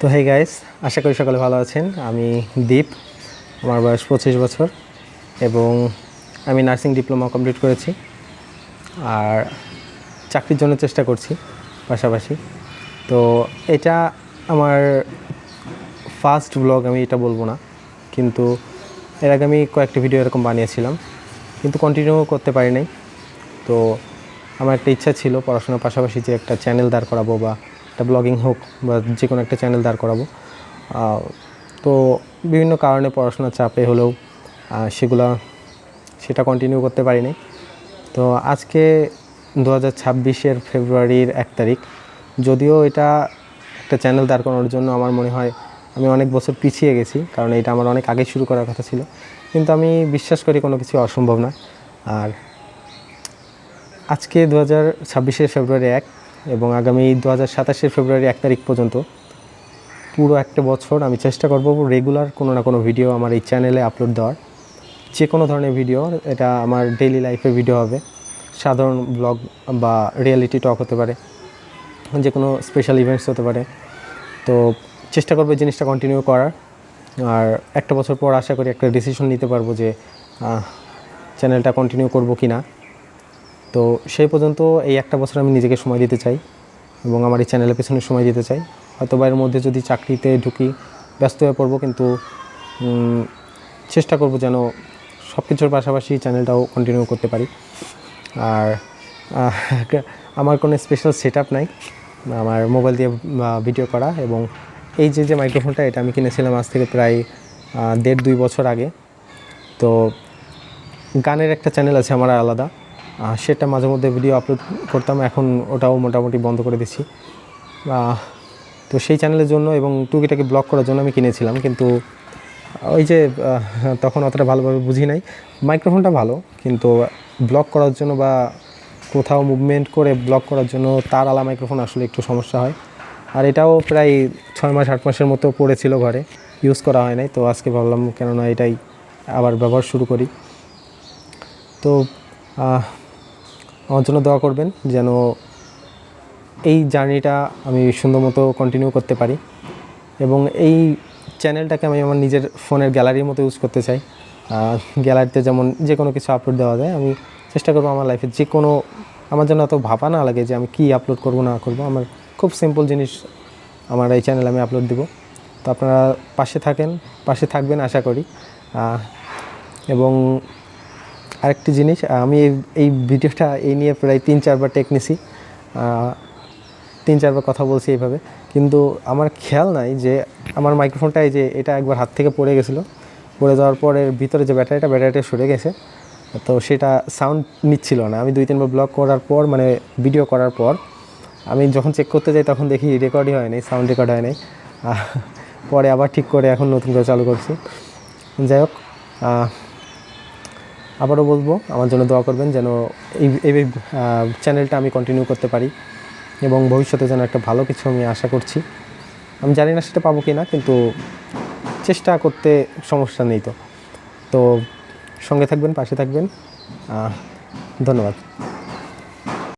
তো hey guys, আশা করি সকলে ভালো আছেন। আমি দীপ, আমার বয়স 25 বছর এবং আমি নার্সিং ডিপ্লোমা কমপ্লিট করেছি আর চাকরির জন্য চেষ্টা করছি পাশাপাশি। তো এটা আমার ফার্স্ট ব্লগ, আমি এটা বলবো না, কিন্তু এর আগে আমি কয়েকটি ভিডিও এরকম বানিয়েছিলাম কিন্তু কন্টিনিউ করতে পারি নাই। তো আমার একটা ইচ্ছা ছিল পড়াশোনার পাশাপাশি যে একটা চ্যানেল দাঁড় করাবো বা একটা ব্লগিং হোক বা যে কোনো একটা চ্যানেল দাঁড় করাবো। তো বিভিন্ন কারণে পড়াশোনার চাপে হলেও সেটা কন্টিনিউ করতে পারিনি। তো আজকে 2026-এর ফেব্রুয়ারির 1 তারিখ, যদিও এটা একটা চ্যানেল দাঁড় করানোর জন্য আমার মনে হয় আমি অনেক বছর পিছিয়ে গেছি, কারণ এটা আমার অনেক আগে শুরু করার কথা ছিল, কিন্তু আমি বিশ্বাস করি কোনো কিছু অসম্ভব না। আর আজকে 2026-এর ফেব্রুয়ারি 1 এবং আগামী 2027-এর ফেব্রুয়ারি 1 তারিখ পর্যন্ত পুরো একটা বছর আমি চেষ্টা করব রেগুলার কোনো না কোনো ভিডিও আমার এই চ্যানেলে আপলোড দেওয়ার। যে কোনো ধরনের ভিডিও, এটা আমার ডেইলি লাইফের ভিডিও হবে, সাধারণ ব্লগ বা রিয়েলিটি টক হতে পারে, যে কোনো স্পেশাল ইভেন্টস হতে পারে। তো চেষ্টা করবো জিনিসটা কন্টিনিউ করার। আর একটা বছর পর আশা করি একটা ডিসিশন নিতে পারবো যে চ্যানেলটা কন্টিনিউ করব কি না। তো সেই পর্যন্ত এই একটা বছর আমি নিজেকে সময় দিতে চাই এবং আমার এই চ্যানেলের পেছনে সময় দিতে চাই। হয়তো বা এর মধ্যে যদি চাকরিতে ঢুকি ব্যস্ত হয়ে পড়বো, কিন্তু চেষ্টা করব যেন সব কিছুর পাশাপাশি চ্যানেলটাও কন্টিনিউ করতে পারি। আর আমার কোনো স্পেশাল সেটআপ নাই, আমার মোবাইল দিয়ে ভিডিও করা। এবং এই যে মাইক্রোফোনটা, এটা আমি কিনেছিলাম আজ থেকে প্রায় 1.5-2 বছর আগে। তো গানের একটা চ্যানেল আছে আমার আলাদা, সেটা মাঝে মধ্যে ভিডিও আপলোড করতাম, এখন ওটাও মোটামুটি বন্ধ করে দিচ্ছি। তো সেই চ্যানেলের জন্য এবং টুকিটাকি ব্লগ করার জন্য আমি কিনেছিলাম, কিন্তু ওই যে তখন অতটা ভালোভাবে বুঝি নাই। মাইক্রোফোনটা ভালো, কিন্তু ব্লগ করার জন্য বা কোথাও মুভমেন্ট করে ব্লগ করার জন্য তার আলা মাইক্রোফোন আসলে একটু সমস্যা হয়। আর এটাও প্রায় 6-8 মাসের মতো পড়েছিল ঘরে, ইউজ করা হয় নাই। তো আজকে ভাবলাম কেননা এটাই আবার ব্যবহার শুরু করি। তো আমার জন্য দোয়া করবেন যেন এই জার্নিটা আমি সুন্দর মতো কন্টিনিউ করতে পারি এবং এই চ্যানেলটাকে আমি আমার নিজের ফোনের গ্যালারির মতো ইউজ করতে চাই। গ্যালারিতে যেমন যে কোনো কিছু আপলোড দেওয়া যায়, আমি চেষ্টা করবো আমার লাইফে যে কোনো, আমার জন্য এত ভাবা না লাগে যে আমি কী আপলোড করব না করব। আমার খুব সিম্পল জিনিস আমার এই চ্যানেলে আমি আপলোড দেবো। তো আপনারা পাশে থাকবেন আশা করি। এবং আরেকটি জিনিস, আমি এই ভিডিওটা এই নিয়ে প্রায় 3-4 বার টেক নিছি, 3-4 বার কথা বলছি এইভাবে, কিন্তু আমার খেয়াল নাই যে আমার মাইক্রোফোনটা এই যে এটা একবার হাত থেকে পড়ে গেছিলো। পড়ে যাওয়ার পরে ভিতরে যে ব্যাটারিটা সরে গেছে, তো সেটা সাউন্ড নিচ্ছিল না। আমি 2-3 বার ব্লগ করার পর, মানে ভিডিও করার পর আমি যখন চেক করতে যাই তখন দেখি রেকর্ডই হয় নাই, সাউন্ড রেকর্ড হয় নাই। পরে আবার ঠিক করে এখন নতুন করে চালু করছি। যাই হোক, আবারও বলবো আমার জন্য দোয়া করবেন যেন এই চ্যানেলটা আমি কন্টিনিউ করতে পারি এবং ভবিষ্যতে যেন একটা ভালো কিছু আমি আশা করছি। আমি জানি না সেটা পাবো কি না, কিন্তু চেষ্টা করতে সমস্যা নেই। তো সঙ্গে থাকবেন, পাশে থাকবেন। ধন্যবাদ।